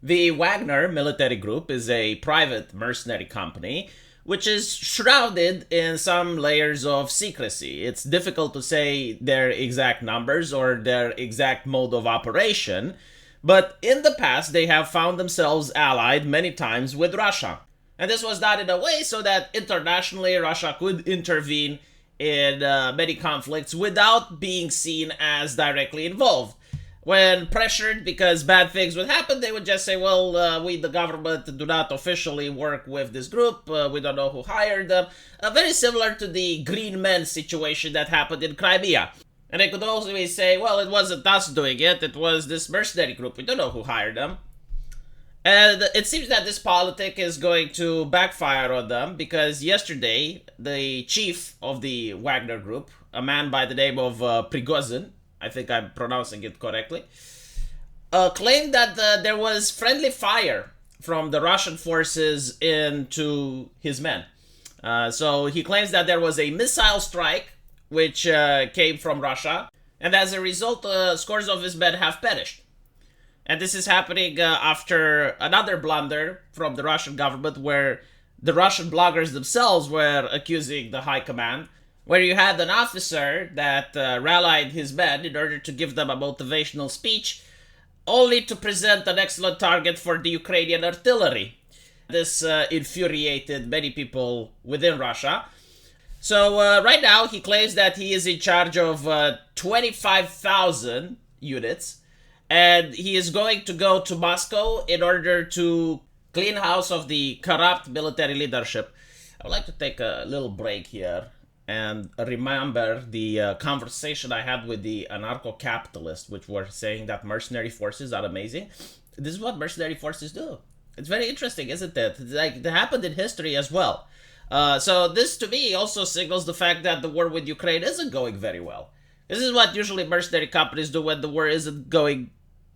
The Wagner military group is a private mercenary company which is shrouded in some layers of secrecy. It's difficult to say their exact numbers or their exact mode of operation, but in the past they have found themselves allied many times with Russia. And this was done in a way so that internationally Russia could intervene in many conflicts without being seen as directly involved. When pressured because bad things would happen, they would just say, well, we, the government, do not officially work with this group. We don't know who hired them. Very similar to the Green Men situation that happened in Crimea. And they could also say, well, it wasn't us doing it. It was this mercenary group. We don't know who hired them. And it seems that this politic is going to backfire on them because yesterday, the chief of the Wagner group, a man by the name of Prigozhin, I think I'm pronouncing it correctly, claimed that there was friendly fire from the Russian forces into his men. So he claims that there was a missile strike which came from Russia, and as a result, scores of his men have perished. And this is happening after another blunder from the Russian government where the Russian bloggers themselves were accusing the high command, where you had an officer that rallied his men in order to give them a motivational speech, only to present an excellent target for the Ukrainian artillery. This infuriated many people within Russia. So right now he claims that he is in charge of 25,000 units, and he is going to go to Moscow in order to clean house of the corrupt military leadership. I would like to take a little break here and remember the conversation I had with the anarcho-capitalists, which were saying that mercenary forces are amazing. This is what mercenary forces do. It's very interesting, isn't it? It's like, it happened in history as well. So this, to me, also signals the fact that the war with Ukraine isn't going very well. This is what usually mercenary companies do when the war isn't going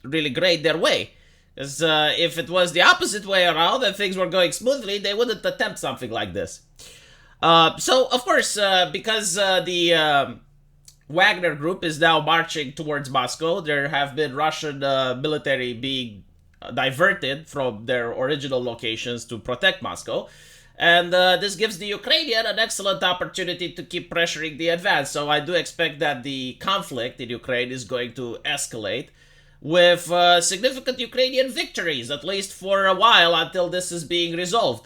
really great their way. Because if it was the opposite way around and things were going smoothly, they wouldn't attempt something like this. So, of course, because the Wagner group is now marching towards Moscow, there have been Russian military being diverted from their original locations to protect Moscow. And this gives the Ukrainian an excellent opportunity to keep pressuring the advance. So I do expect that the conflict in Ukraine is going to escalate with significant Ukrainian victories, at least for a while until this is being resolved.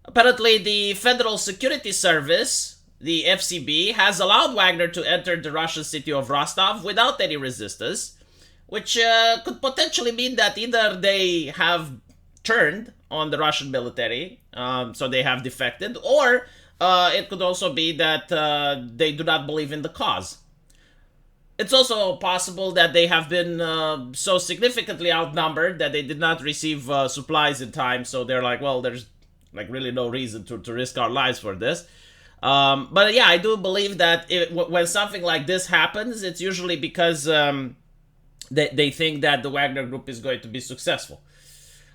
Apparently, the Federal Security Service, the FSB, has allowed Wagner to enter the Russian city of Rostov without any resistance, which could potentially mean that either they have turned on the Russian military, so they have defected, or it could also be that they do not believe in the cause. It's also possible that they have been so significantly outnumbered that they did not receive supplies in time, so they're like, well, there's like really no reason to risk our lives for this. But yeah, I do believe that when something like this happens, it's usually because they think that the Wagner group is going to be successful.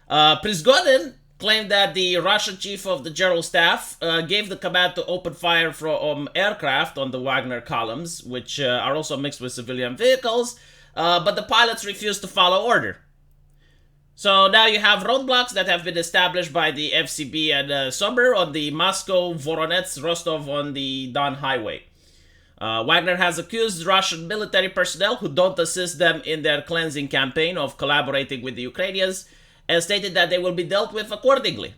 Prigozhin claimed that the Russian chief of the general staff gave the command to open fire from aircraft on the Wagner columns, which are also mixed with civilian vehicles, but the pilots refused to follow order. So now you have roadblocks that have been established by the FSB and Sommer on the Moscow-Voronezh-Rostov-on-the-Don highway. Wagner has accused Russian military personnel who don't assist them in their cleansing campaign of collaborating with the Ukrainians, and stated that they will be dealt with accordingly.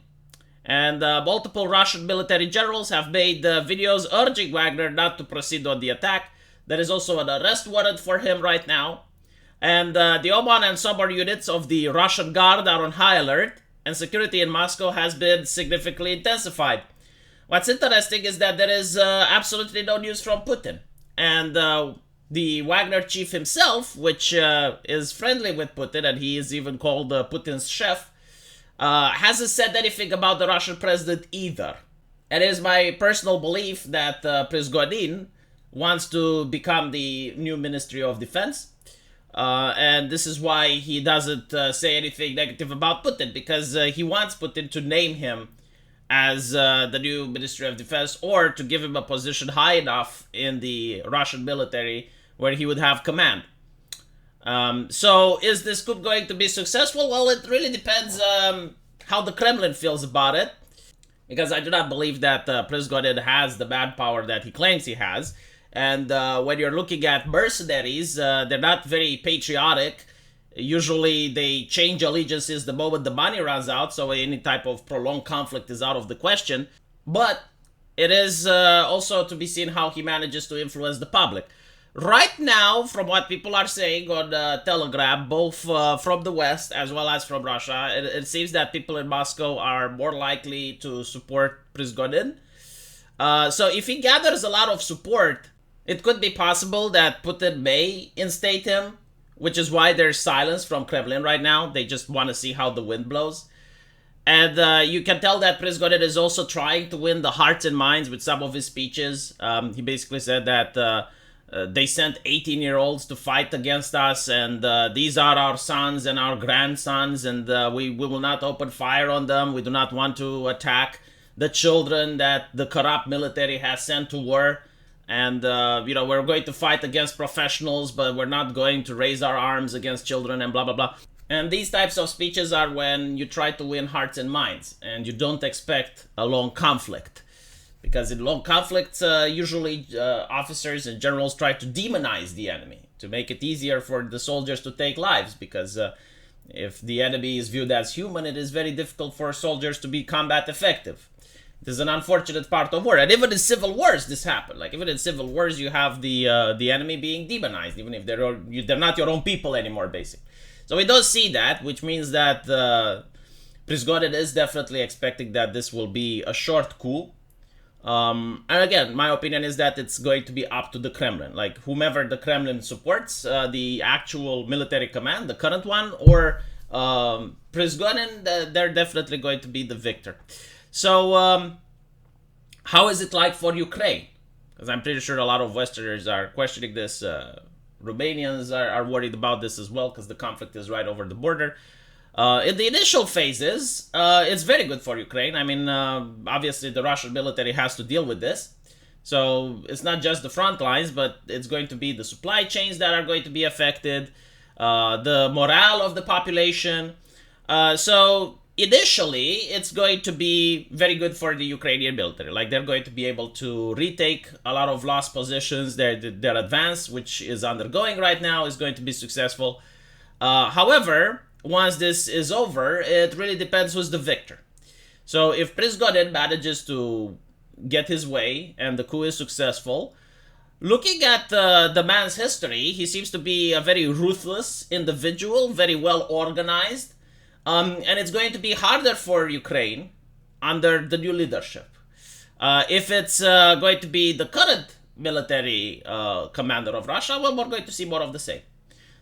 And multiple Russian military generals have made videos urging Wagner not to proceed on the attack. There is also an arrest warrant for him right now. And the Oman and Sommer units of the Russian Guard are on high alert, and security in Moscow has been significantly intensified. What's interesting is that there is absolutely no news from Putin. And the Wagner chief himself, which is friendly with Putin, and he is even called Putin's chef, hasn't said anything about the Russian president either. It is my personal belief that Prigozhin wants to become the new Ministry of Defense. And this is why he doesn't say anything negative about Putin, because he wants Putin to name him as the new Ministry of Defense, or to give him a position high enough in the Russian military where he would have command. So is this coup going to be successful? Well, it really depends how the Kremlin feels about it, because I do not believe that Prigozhin has the manpower that he claims he has. And when you're looking at mercenaries, they're not very patriotic. Usually they change allegiances the moment the money runs out, so any type of prolonged conflict is out of the question. But it is also to be seen how he manages to influence the public. Right now, from what people are saying on Telegram, both from the West as well as from Russia, it seems that people in Moscow are more likely to support Prigozhin. So if he gathers a lot of support, it could be possible that Putin may instate him, which is why there's silence from Kremlin right now. They just want to see how the wind blows. And you can tell that Prigozhin is also trying to win the hearts and minds with some of his speeches. He basically said that they sent 18-year-olds to fight against us, and these are our sons and our grandsons, and we will not open fire on them. We do not want to attack the children that the corrupt military has sent to war. And, we're going to fight against professionals, but we're not going to raise our arms against children and blah, blah, blah. And these types of speeches are when you try to win hearts and minds, and you don't expect a long conflict. Because in long conflicts, usually officers and generals try to demonize the enemy to make it easier for the soldiers to take lives. Because if the enemy is viewed as human, it is very difficult for soldiers to be combat effective. This is an unfortunate part of war, and even in civil wars, this happened. Like even in civil wars, you have the enemy being demonized, even if they're not your own people anymore, basically. So we don't see that, which means that Prigozhin is definitely expecting that this will be a short coup. And again, my opinion is that it's going to be up to the Kremlin, like whomever the Kremlin supports, the actual military command, the current one, or Prigozhin, they're definitely going to be the victor. So, how is it like for Ukraine? Because I'm pretty sure a lot of Westerners are questioning this. Romanians are worried about this as well, because the conflict is right over the border. In the initial phases, it's very good for Ukraine. I mean, obviously the Russian military has to deal with this. So it's not just the front lines, but it's going to be the supply chains that are going to be affected, the morale of the population. So initially, it's going to be very good for the Ukrainian military. Like they're going to be able to retake a lot of lost positions. Their advance, which is undergoing right now, is going to be successful. However, once this is over, it really depends who's the victor. So if Prigozhin manages to get his way and the coup is successful, looking at the man's history, he seems to be a very ruthless individual, very well organized. And it's going to be harder for Ukraine under the new leadership. If it's going to be the current military commander of Russia, well, we're going to see more of the same.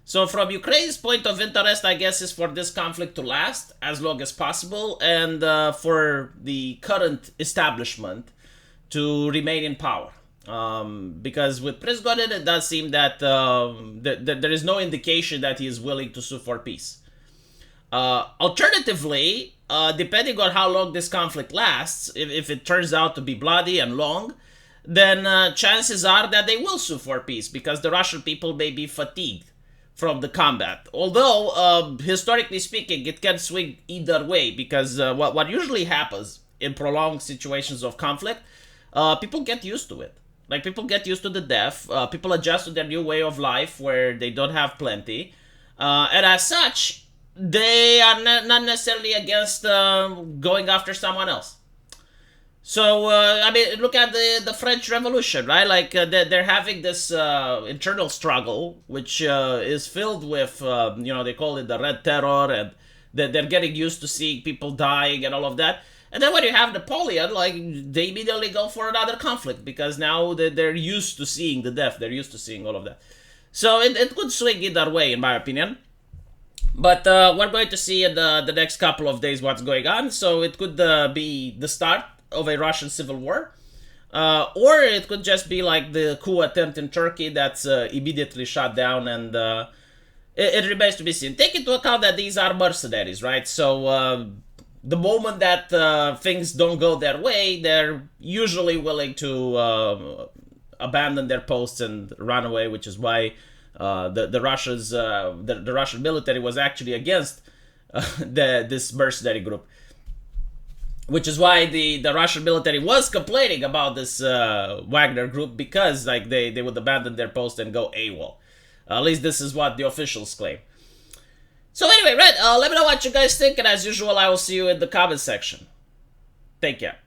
So from Ukraine's point of interest, I guess, is for this conflict to last as long as possible, and for the current establishment to remain in power. Because with Prigozhin, it does seem that there is no indication that he is willing to sue for peace. Alternatively, depending on how long this conflict lasts, if it turns out to be bloody and long, then chances are that they will sue for peace, because the Russian people may be fatigued from the combat. Although, historically speaking, it can swing either way, because what usually happens in prolonged situations of conflict, people get used to it. Like, people get used to the death, people adjust to their new way of life where they don't have plenty, and as such, they are not necessarily against going after someone else. So, I mean, look at the French Revolution, right? Like, they're having this internal struggle, which is filled with, they call it the Red Terror, and they're getting used to seeing people dying and all of that. And then when you have Napoleon, like, they immediately go for another conflict, because now they're used to seeing the death, they're used to seeing all of that. So it could swing either way, in my opinion. But we're going to see in the next couple of days what's going on. So it could be the start of a Russian civil war, or it could just be like the coup attempt in Turkey that's immediately shot down, and it remains to be seen. Take into account that these are mercenaries, right? So the moment that things don't go their way, they're usually willing to abandon their posts and run away, which is why The Russia's the Russian military was actually against this mercenary group, which is why the Russian military was complaining about this Wagner group, because like they would abandon their post and go AWOL. At least this is what the officials claim. So anyway, right, let me know what you guys think, and as usual, I will see you in the comment section. Take care.